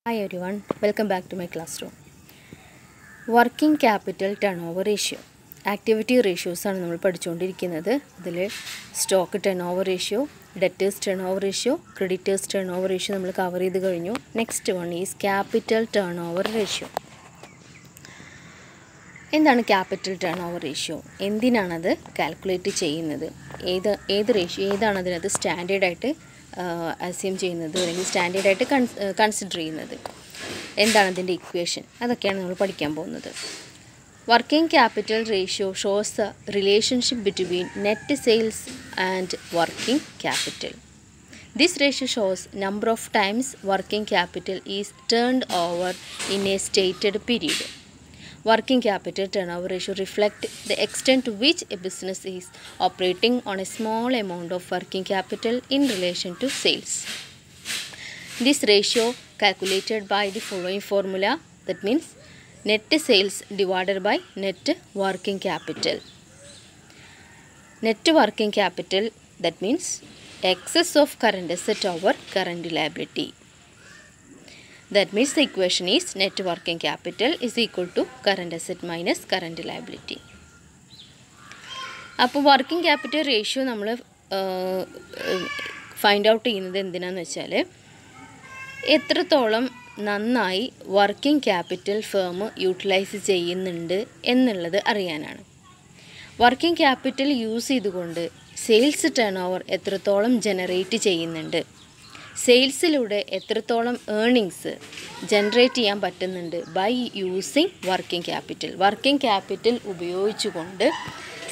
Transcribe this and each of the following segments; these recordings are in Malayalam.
Hi everyone, welcome back to my classroom. Working capital turnover ratio. Activity ratios ആണ് നമ്മൾ പഠിച്ചുകൊണ്ടിരിക്കുന്നത്. ഇതിൽ stock turnover ratio, debtors turnover ratio, creditors turnover ratio നമ്മൾ കവർ ചെയ്ത് കഴിഞ്ഞു. Next one is capital turnover ratio. എന്താണ് ക്യാപിറ്റൽ turnover ratio? എന്തിനാണത് കാൽക്കുലേറ്റ് ചെയ്യുന്നത്? ഏത് റേഷ്യോ ഏതാണ് അതിനകത്ത് സ്റ്റാൻഡേർഡായിട്ട് അസ്യൂം ചെയ്യുന്നത് അല്ലെങ്കിൽ സ്റ്റാൻഡേർഡായിട്ട് കൺസിഡർ ചെയ്യുന്നത്? എന്താണ് അതിൻ്റെ ഇക്വേഷൻ? അതൊക്കെയാണ് നമ്മൾ പഠിക്കാൻ പോകുന്നത്. Working capital ratio shows the relationship between net sales and working capital. This ratio shows number of times working capital is turned over in a stated period. Working capital turnover ratio reflects the extent to which a business is operating on a small amount of working capital in relation to sales. This ratio calculated by the following formula, that means net sales divided by net working capital. Net working capital, that means excess of current asset over current liability. That means the equation is net working capital is equal to current asset minus current liability. അപ്പോൾ വർക്കിംഗ് ക്യാപിറ്റൽ റേഷ്യോ നമ്മൾ ഫൈൻഡ് ഔട്ട് ചെയ്യുന്നത് എന്തിനാന്ന് വെച്ചാൽ എത്രത്തോളം നന്നായി വർക്കിംഗ് ക്യാപിറ്റൽ ഫേം യൂട്ടിലൈസ് ചെയ്യുന്നുണ്ട് എന്നുള്ളത് അറിയാനാണ്. വർക്കിംഗ് ക്യാപിറ്റൽ യൂസ് ചെയ്തുകൊണ്ട് സെയിൽസ് ടേൺ ഓവർ എത്രത്തോളം ജനറേറ്റ് ചെയ്യുന്നുണ്ട്, സെയിൽസിലൂടെ എത്രത്തോളം ഏർണിങ്സ് ജനറേറ്റ് ചെയ്യാൻ പറ്റുന്നുണ്ട് by using working capital. Working capital ഉപയോഗിച്ചുകൊണ്ട്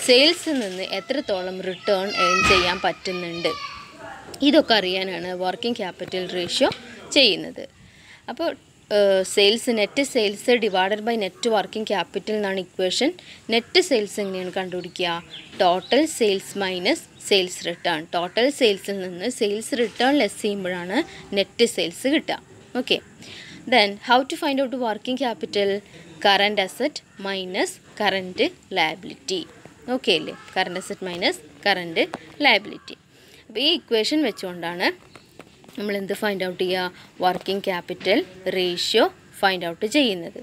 സെയിൽസിൽ നിന്ന് എത്രത്തോളം റിട്ടേൺ ഏൺ ചെയ്യാൻ പറ്റുന്നുണ്ട്, ഇതൊക്കെ അറിയാനാണ് വർക്കിംഗ് ക്യാപിറ്റൽ റേഷ്യോ ചെയ്യുന്നത്. അപ്പോൾ net sales divided by net working capital എന്നാണ് ഇക്വേഷൻ. നെറ്റ് സെയിൽസ് എങ്ങനെയാണ് കണ്ടുപിടിക്കുക? Total sales minus sales return. Total സെയിൽസിൽ നിന്ന് സെയിൽസ് റിട്ടേൺ ലെസ് ചെയ്യുമ്പോഴാണ് നെറ്റ് സെയിൽസ് കിട്ടുക. Okay, then how to find out working capital? Current asset minus current liability. Okay അല്ലേ? Current asset minus current liability. അപ്പോൾ ഈ ഇക്വേഷൻ വെച്ചുകൊണ്ടാണ് നമ്മൾ എന്ത് ഫൈൻഡ് ഔട്ട് ചെയ്യുക? Working capital ratio find out ചെയ്യുന്നത്.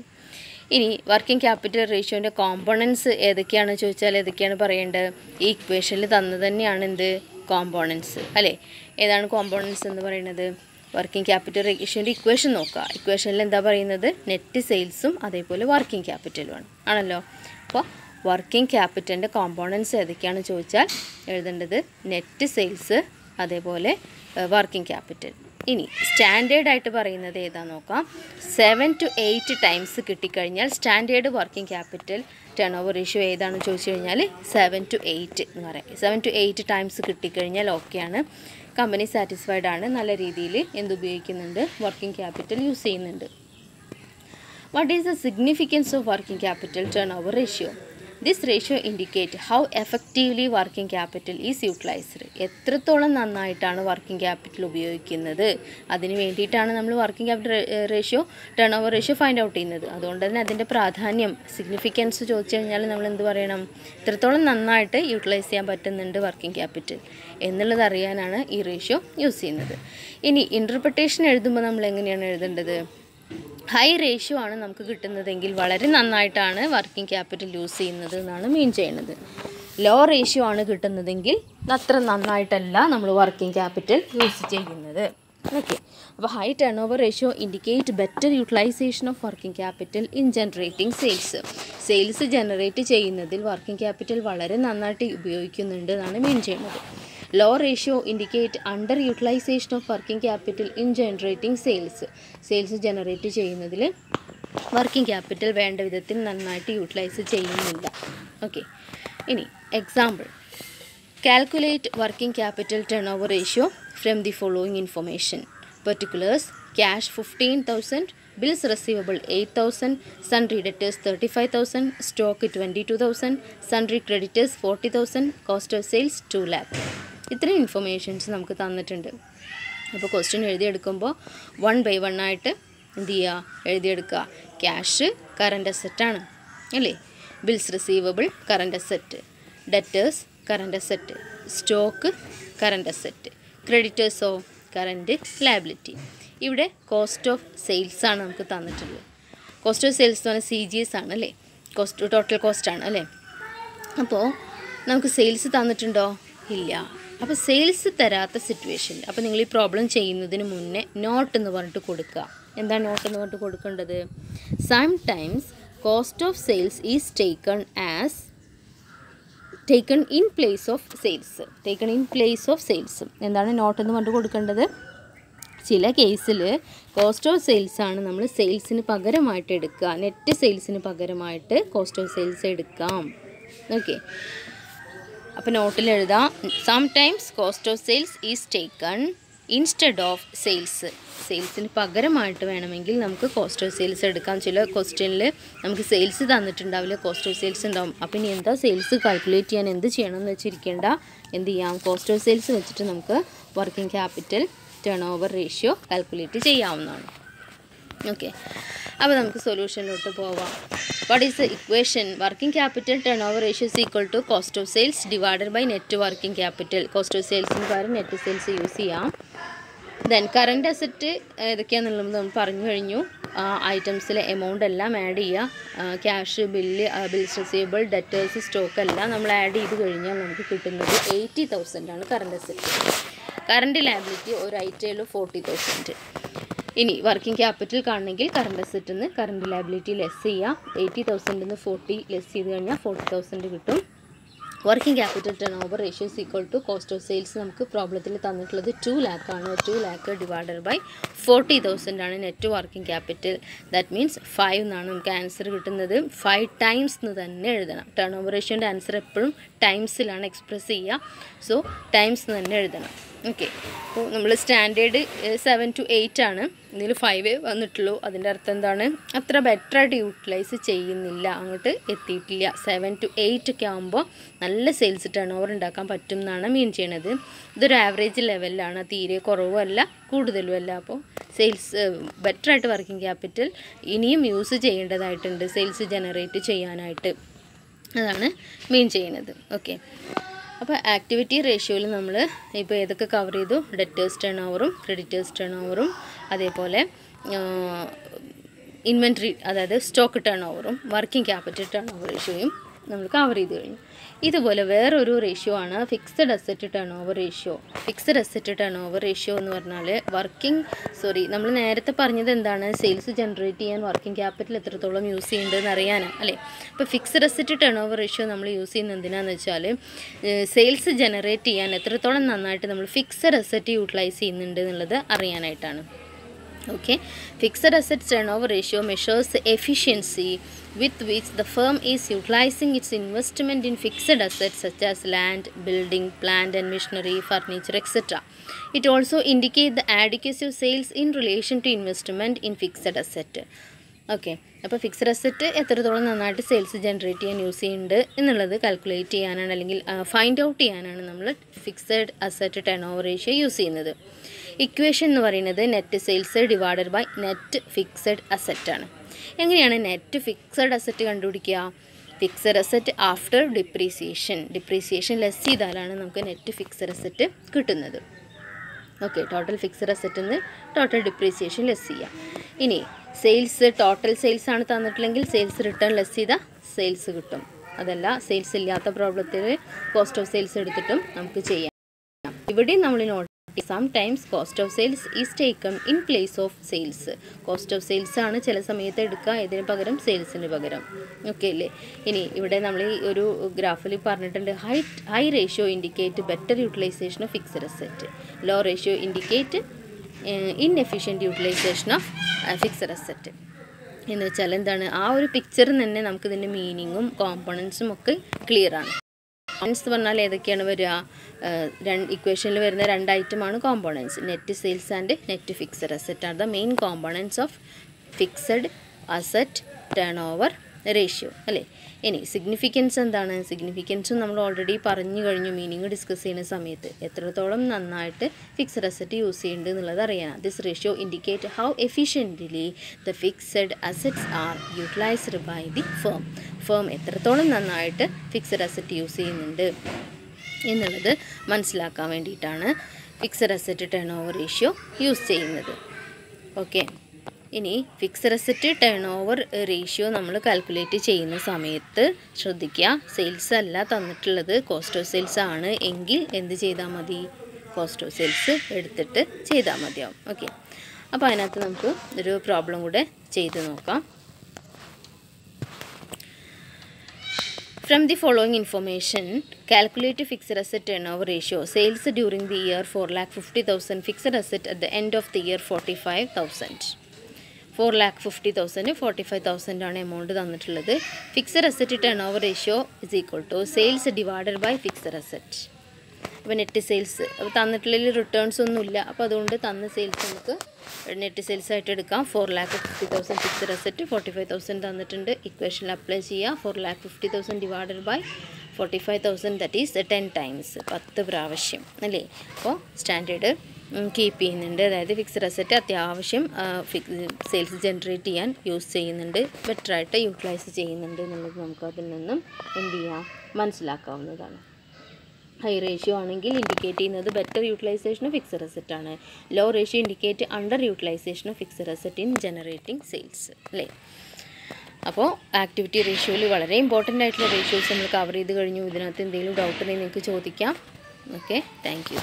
ഇനി വർക്കിംഗ് ക്യാപിറ്റൽ റേഷ്യോൻ്റെ കോമ്പോണൻസ് ഏതൊക്കെയാണെന്ന് ചോദിച്ചാൽ ഏതൊക്കെയാണ് പറയേണ്ടത്? ഈ ഇക്വേഷനിൽ തന്നത് തന്നെയാണ് എന്ത് കോമ്പോണൻസ് അല്ലേ? ഏതാണ് കോമ്പോണൻസ് എന്ന് പറയുന്നത്? വർക്കിംഗ് ക്യാപിറ്റൽ റേഷ്യോൻ്റെ ഇക്വേഷൻ നോക്കുക. ഇക്വേഷനിൽ എന്താ പറയുന്നത്? നെറ്റ് സെയിൽസും അതേപോലെ വർക്കിംഗ് ക്യാപിറ്റലുമാണ് ആണല്ലോ. അപ്പോൾ വർക്കിംഗ് ക്യാപിറ്റലിൻ്റെ കോമ്പോണൻസ് ഏതൊക്കെയാണെന്ന് ചോദിച്ചാൽ എഴുതേണ്ടത് നെറ്റ് സെയിൽസ് അതേപോലെ വർക്കിംഗ് ക്യാപിറ്റൽ. ഇനി സ്റ്റാൻഡേർഡായിട്ട് പറയുന്നത് ഏതാണെന്ന് നോക്കാം. 7 to 8 ടൈംസ് കിട്ടിക്കഴിഞ്ഞാൽ standard working capital turn over ratio ഏതാണെന്ന് ചോദിച്ചു കഴിഞ്ഞാൽ 7 to 8 എന്ന് പറയാം. 7 to 8 ടൈംസ് കിട്ടിക്കഴിഞ്ഞാൽ ഓക്കെയാണ്, കമ്പനി സാറ്റിസ്ഫൈഡ് ആണ്, നല്ല രീതിയിൽ എന്തുപയോഗിക്കുന്നുണ്ട്? വർക്കിംഗ് ക്യാപിറ്റൽ യൂസ് ചെയ്യുന്നുണ്ട്. What is the significance of working capital turn over ratio? This ratio indicates how effectively working capital is utilized. എത്രത്തോളം നന്നായിട്ടാണ് വർക്കിംഗ് ക്യാപിറ്റൽ ഉപയോഗിക്കുന്നത്, അതിന് വേണ്ടിയിട്ടാണ് നമ്മൾ working capital ratio turn over ratio find out ചെയ്യുന്നത്. അതുകൊണ്ട് തന്നെ അതിൻ്റെ പ്രാധാന്യം സിഗ്നിഫിക്കൻസ് ചോദിച്ചു കഴിഞ്ഞാൽ നമ്മൾ എന്ത് പറയണം? എത്രത്തോളം നന്നായിട്ട് യൂട്ടിലൈസ് ചെയ്യാൻ പറ്റുന്നുണ്ട് വർക്കിംഗ് ക്യാപിറ്റൽ എന്നുള്ളത് അറിയാനാണ് ഈ റേഷ്യോ യൂസ് ചെയ്യുന്നത്. ഇനി ഇൻ്റർപ്രിട്ടേഷൻ എഴുതുമ്പോൾ നമ്മൾ എങ്ങനെയാണ് എഴുതേണ്ടത്? ഹൈ റേഷ്യോ ആണ് നമുക്ക് കിട്ടുന്നതെങ്കിൽ വളരെ നന്നായിട്ടാണ് വർക്കിംഗ് ക്യാപിറ്റൽ യൂസ് ചെയ്യുന്നത് എന്നാണ് മീൻ ചെയ്യുന്നത്. ലോ റേഷ്യോ ആണ് കിട്ടുന്നതെങ്കിൽ അത്ര നന്നായിട്ടല്ല നമ്മൾ വർക്കിംഗ് ക്യാപിറ്റൽ യൂസ് ചെയ്യുന്നത്. ഓക്കെ, അപ്പോൾ high turn over ratio indicate better utilisation of working capital in generating sales. Sales generate ചെയ്യുന്നതിൽ വർക്കിംഗ് ക്യാപിറ്റൽ വളരെ നന്നായിട്ട് ഉപയോഗിക്കുന്നുണ്ട് എന്നാണ് മീൻ ചെയ്യുന്നത്. Low ratio indicate under utilisation of working capital in generating sales. Sales generate ചെയ്യുന്നതിൽ വർക്കിംഗ് ക്യാപിറ്റൽ വേണ്ട വിധത്തിൽ നന്നായിട്ട് യൂട്ടിലൈസ് ചെയ്യുന്നില്ല. ഓക്കെ, ഇനി example. Calculate working capital turn over ratio from the following information. Particulars: cash 15,000, bills receivable 8,000, sundry debtors 35,000, stock 22,000, sundry creditors 40,000, cost of sales 2 lakh. ഇത്രയും ഇൻഫർമേഷൻസ് നമുക്ക് തന്നിട്ടുണ്ട്. അപ്പോൾ ക്വസ്റ്റ്യൻ എഴുതിയെടുക്കുമ്പോൾ 1 by 1 ആയിട്ട് എന്ത് ചെയ്യുക? എഴുതിയെടുക്കുക. ക്യാഷ് കറൻറ്റ് അസറ്റാണ് അല്ലേ? Bills receivable current asset, debtors current asset, stock current asset, ക്രെഡിറ്റേഴ്സോ കറൻറ്റ് ലയബിലിറ്റി. ഇവിടെ കോസ്റ്റ് ഓഫ് സെയിൽസ് ആണ് നമുക്ക് തന്നിട്ടുള്ളത്. കോസ്റ്റ് ഓഫ് സെയിൽസ് എന്ന് പറഞ്ഞാൽ CGS ആണ് അല്ലേ, ടോട്ടൽ കോസ്റ്റ് ആണ് അല്ലേ. അപ്പോൾ നമുക്ക് സെയിൽസ് തന്നിട്ടുണ്ടോ? ഇല്ല. അപ്പോൾ സെയിൽസ് തരാത്ത സിറ്റുവേഷനിൽ അപ്പോൾ നിങ്ങൾ ഈ പ്രോബ്ലം ചെയ്യുന്നതിന് മുന്നേ നോട്ട് എന്ന് പറഞ്ഞിട്ട് കൊടുക്കുക. എന്താണ് നോട്ട് എന്ന് പറഞ്ഞിട്ട് കൊടുക്കേണ്ടത്? Sometimes cost of sales is taken in place of sales. എന്താണ് നോട്ട് എന്ന് പറഞ്ഞിട്ട് കൊടുക്കേണ്ടത്? ചില കേസിൽ കോസ്റ്റ് ഓഫ് സെയിൽസ് ആണ് നമ്മൾ സെയിൽസിന് പകരമായിട്ട് എടുക്കുക. നെറ്റ് സെയിൽസിന് പകരമായിട്ട് കോസ്റ്റ് ഓഫ് സെയിൽസ് എടുക്കാം. ഓക്കെ, അപ്പോൾ നോട്ടിൽ എഴുതാം sometimes cost of sales is taken instead of സെയിൽസിന് പകരമായിട്ട് വേണമെങ്കിൽ നമുക്ക് കോസ്റ്റ് ഓഫ് സെയിൽസ് എടുക്കാം. ചില ക്വസ്റ്റ്യനിൽ നമുക്ക് സെയിൽസ് തന്നിട്ടുണ്ടാവില്ല, കോസ്റ്റ് ഓഫ് സെയിൽസ് ഉണ്ടാവും. അപ്പോൾ ഇനി എന്താ സെയിൽസ് കാൽക്കുലേറ്റ് ചെയ്യാൻ എന്ത് ചെയ്യണം എന്ന് വെച്ചിരിക്കേണ്ട, എന്ത് ചെയ്യാം, കോസ്റ്റ് ഓഫ് സെയിൽസ് വെച്ചിട്ട് നമുക്ക് working capital turn over ratio calculate ചെയ്യാവുന്നതാണ്. ഓക്കെ, അപ്പോൾ നമുക്ക് സൊല്യൂഷനിലോട്ട് പോവാം. What is the equation? Working capital turn over ratio is equal to cost of sales divided by net working capital. Cost of സെയിൽസിന് പകരം നെറ്റ് സെയിൽസ് യൂസ് ചെയ്യാം. ദെൻ കറണ്ട് അസറ്റ് ഏതൊക്കെയാണെന്നുള്ളത് നമ്മൾ പറഞ്ഞു കഴിഞ്ഞു. ഐറ്റംസിലെ എമൗണ്ട് എല്ലാം ആഡ് ചെയ്യുക. Cash, bills receivable, debtors, stock എല്ലാം നമ്മൾ ആഡ് ചെയ്ത് കഴിഞ്ഞാൽ നമുക്ക് കിട്ടുന്നത് 80,000 ആണ് കറണ്ട് അസറ്റ്. കറണ്ട് ലയബിലിറ്റി ഒരു ഐറ്റയിൽ 40,000. ഇനി വർക്കിംഗ് ക്യാപിറ്റൽ കാണണമെങ്കിൽ കറണ്ട് അസറ്റിൽ നിന്ന് കറണ്ട് ലയബിലിറ്റി ലെസ് ചെയ്യുക. 80,000 നിന്ന് 40 ലെസ് ചെയ്ത് കഴിഞ്ഞാൽ 40,000 കിട്ടും. Working capital turn over ratio is equal to cost of sales നമുക്ക് പ്രോബ്ലത്തിൽ തന്നിട്ടുള്ളത് 2 lakh ആണ്. 2 lakh ഡിവൈഡഡ് ബൈ 40,000 ആണ് net working capital. That means 5 എന്നാണ് നമുക്ക് ആൻസർ കിട്ടുന്നത്. 5 ടൈംസ് എന്ന് തന്നെ എഴുതണം. ടേൺ ഓവർ റേഷ്യോൻ്റെ ആൻസർ എപ്പോഴും ടൈംസിലാണ് എക്സ്പ്രസ് ചെയ്യുക. സോ ടൈംസ് എന്ന് തന്നെ എഴുതണം. ഓക്കെ, അപ്പോൾ നമ്മൾ സ്റ്റാൻഡേർഡ് 7 to 8 ആണ്, ഇതിൽ 5 വന്നിട്ടുള്ളൂ. അതിൻ്റെ അർത്ഥം എന്താണ്? അത്ര ബെറ്ററായിട്ട് യൂട്ടിലൈസ് ചെയ്യുന്നില്ല, അങ്ങോട്ട് എത്തിയിട്ടില്ല. 7 to 8 ഒക്കെ ആകുമ്പോൾ നല്ല സെയിൽസ് ടേൺ ഓവർ ഉണ്ടാക്കാൻ പറ്റും എന്നാണ് മീൻ ചെയ്യണത്. ഇതൊരു ആവറേജ് ലെവലിലാണ്, തീരെ കുറവുമല്ല കൂടുതലുമല്ല. അപ്പോൾ സെയിൽസ് ബെറ്ററായിട്ട് വർക്കിംഗ് ക്യാപിറ്റൽ ഇനിയും യൂസ് ചെയ്യേണ്ടതായിട്ടുണ്ട് സെയിൽസ് ജനറേറ്റ് ചെയ്യാനായിട്ട്. അതാണ് മീൻ ചെയ്യണത്. ഓക്കെ, അപ്പോൾ ആക്ടിവിറ്റി റേഷ്യോയിൽ നമ്മൾ ഇപ്പോൾ ഏതൊക്കെ കവർ ചെയ്തു? ഡെറ്റേഴ്സ് ടേൺ ഓവറും ക്രെഡിറ്റേഴ്സ് ടേൺ ഓവറും അതേപോലെ ഇൻവെൻട്രി അതായത് സ്റ്റോക്ക് ടേൺ ഓവറും വർക്കിംഗ് ക്യാപിറ്റൽ ടേൺ ഓവർ റേഷ്യോയും നമ്മൾ കവർ ചെയ്ത് കഴിഞ്ഞു. ഇതുപോലെ വേറൊരു റേഷ്യോ ആണ് fixed asset turn over ratio. Fixed asset turn over ratio എന്ന് പറഞ്ഞാൽ നമ്മൾ നേരത്തെ പറഞ്ഞത് എന്താണ്? സെയിൽസ് ജനറേറ്റ് ചെയ്യാൻ വർക്കിംഗ് ക്യാപിറ്റൽ എത്രത്തോളം യൂസ് ചെയ്യുന്നുണ്ടെന്ന് അറിയാനാണ് അല്ലേ. അപ്പോൾ fixed asset turn over ratio നമ്മൾ യൂസ് ചെയ്യുന്നത് എന്തിനാണെന്ന് വെച്ചാൽ സെയിൽസ് ജനറേറ്റ് ചെയ്യാൻ എത്രത്തോളം നന്നായിട്ട് നമ്മൾ ഫിക്സഡ് അസറ്റ് യൂട്ടിലൈസ് ചെയ്യുന്നുണ്ട് എന്നുള്ളത് അറിയാനായിട്ടാണ്. Okay, fixed assets turnover ratio measures the efficiency with which the firm is utilizing its investment in fixed assets such as land, building, plant and machinery, furniture, etc. It also indicates the adequacy of sales in relation to investment in fixed asset. Okay, അപ്പോൾ ഫിക്സഡ് അസറ്റ് എത്രത്തോളം നന്നായിട്ട് സെയിൽസ് ജനറേറ്റ് ചെയ്യാൻ യൂസ് ചെയ്യുന്നുണ്ട് എന്നുള്ളത് കാൽക്കുലേറ്റ് ചെയ്യാനാണ് അല്ലെങ്കിൽ ഫൈൻഡ് ഔട്ട് ചെയ്യാനാണ് നമ്മൾ fixed asset turn over ratio use ചെയ്യുന്നത്. ഇക്വേഷൻ എന്ന് പറയുന്നത് net sales divided by net fixed asset ആണ്. എങ്ങനെയാണ് നെറ്റ് ഫിക്സഡ് അസറ്റ് കണ്ടുപിടിക്കുക? Fixed asset after depreciation less ചെയ്താലാണ് നമുക്ക് നെറ്റ് ഫിക്സഡ് അസറ്റ് കിട്ടുന്നത്. ഓക്കെ, ടോട്ടൽ ഫിക്സഡ് അസറ്റിൽ നിന്ന് ടോട്ടൽ ഡിപ്രീസിയേഷൻ ലെസ് ചെയ്യാം. ഇനി ടോട്ടൽ സെയിൽസ് ആണ് തന്നിട്ടില്ലെങ്കിൽ സെയിൽസ് റിട്ടേൺ ലെസ് ചെയ്താൽ സെയിൽസ് കിട്ടും. അതല്ല സെയിൽസ് ഇല്ലാത്ത പ്രോബ്ലത്തിൽ കോസ്റ്റ് ഓഫ് സെയിൽസ് എടുത്തിട്ടും നമുക്ക് ചെയ്യാം. ഇവിടെയും നമ്മൾ note sometimes cost of sales is taken in place of sales. Cost of sales ആണ് ചില സമയത്ത് എടുക്കുക, ഇതിന് പകരം സെയിൽസിന് പകരം. ഓക്കെ അല്ലേ. ഇനി ഇവിടെ നമ്മൾ ഈ ഒരു ഗ്രാഫിൽ പറഞ്ഞിട്ടുണ്ട് high ratio indicate better utilisation of fixed asset, low ratio indicate inefficient utilisation of fixed asset. എന്ന് വെച്ചാൽ എന്താണ്? ആ ഒരു പിക്ചറിൽ തന്നെ നമുക്കിതിൻ്റെ മീനിങ്ങും കോമ്പോണൻസും ഒക്കെ ക്ലിയർ ആണ്. കോമ്പോണൻസ് പറഞ്ഞാൽ ഏതൊക്കെയാണ് വരിക? ഇക്വേഷനിൽ വരുന്ന 2 ഐറ്റമാണ് components. Net sales and net fixed asset are the main components of fixed asset turn over ratio അല്ലേ. ഇനി സിഗ്നിഫിക്കൻസ് എന്താണ്? സിഗ്നിഫിക്കൻസും നമ്മൾ ഓൾറെഡി പറഞ്ഞു കഴിഞ്ഞു മീനിങ് ഡിസ്കസ് ചെയ്യുന്ന സമയത്ത്. എത്രത്തോളം നന്നായിട്ട് ഫിക്സഡ് അസറ്റ് യൂസ് ചെയ്യുന്നുണ്ട് എന്നുള്ളത് അറിയാം. This ratio indicate how efficiently the fixed assets are utilised by the firm എത്രത്തോളം നന്നായിട്ട് ഫിക്സഡ് അസറ്റ് യൂസ് ചെയ്യുന്നുണ്ട് എന്നുള്ളത് മനസ്സിലാക്കാൻ വേണ്ടിയിട്ടാണ് fixed asset turn over ratio use ചെയ്യുന്നത്. ഓക്കെ. ഇനി fixed asset turn over ratio നമ്മൾ കാൽക്കുലേറ്റ് ചെയ്യുന്ന സമയത്ത് ശ്രദ്ധിക്കുക, സെയിൽസ് അല്ല തന്നിട്ടുള്ളത്, കോസ്റ്റ് ഓഫ് സെയിൽസ് ആണ് എങ്കിൽ എന്ത് ചെയ്താൽ മതി? കോസ്റ്റ് ഓഫ് സെയിൽസ് എടുത്തിട്ട് ചെയ്താൽ മതിയാവും. ഓക്കെ. അപ്പോൾ അതിനകത്ത് നമുക്ക് ഒരു പ്രോബ്ലം കൂടെ ചെയ്ത് നോക്കാം. From the following information, calculate fixed asset turnover ratio. Sales during the year 4,50,000, fixed asset at the end of the year 45,000. 4,50,000 45,000 ആണ് എമൗണ്ട് തന്നിട്ടുള്ളത്. Fixed asset turn over ratio is equal to sales divided by fixed asset. അപ്പോൾ നെറ്റ് സെയിൽസ് തന്നിട്ടുള്ളതിൽ റിട്ടേൺസ് ഒന്നുമില്ല, അപ്പോൾ അതുകൊണ്ട് തന്ന സെയിൽസ് നമുക്ക് നെറ്റ് സെയിൽസ് ആയിട്ട് എടുക്കാം. 4,50,000 ഫിക്സഡ് അസറ്റ്, 45,000 തന്നിട്ടുണ്ട്. ഇക്വേഷനിൽ അപ്ലൈ ചെയ്യുക. 4,50,000 divided by 45,000 that is 10 times, 10 പ്രാവശ്യം അല്ലേ. അപ്പോൾ സ്റ്റാൻഡേർഡ് കീപ്പ് ചെയ്യുന്നുണ്ട്. അതായത് ഫിക്സഡ് അസറ്റ് അത്യാവശ്യം സെയിൽസ് ജനറേറ്റ് ചെയ്യാൻ യൂസ് ചെയ്യുന്നുണ്ട്, ബെറ്ററായിട്ട് യൂട്ടിലൈസ് ചെയ്യുന്നുണ്ട് എന്നുള്ളത് നമുക്ക് അതിൽ നിന്നും എന്ത് ചെയ്യാം, മനസ്സിലാക്കാവുന്നതാണ്. ഹൈ റേഷ്യോ ആണെങ്കിൽ ഇൻഡിക്കേറ്റ് ചെയ്യുന്നത് better utilisation of fixed asset ആണ്. Low ratio indicate under utilisation of fixed asset in generating sales അല്ലേ. അപ്പോൾ ആക്ടിവിറ്റി റേഷ്യോയിൽ വളരെ ഇമ്പോർട്ടൻ്റ് ആയിട്ടുള്ള റേഷ്യോസ് നമ്മൾ കവർ ചെയ്ത് കഴിഞ്ഞു. ഇതിനകത്ത് എന്തെങ്കിലും ഡൗട്ട് ഉണ്ടെങ്കിൽ നിങ്ങൾക്ക് ചോദിക്കാം. Okay, thank you.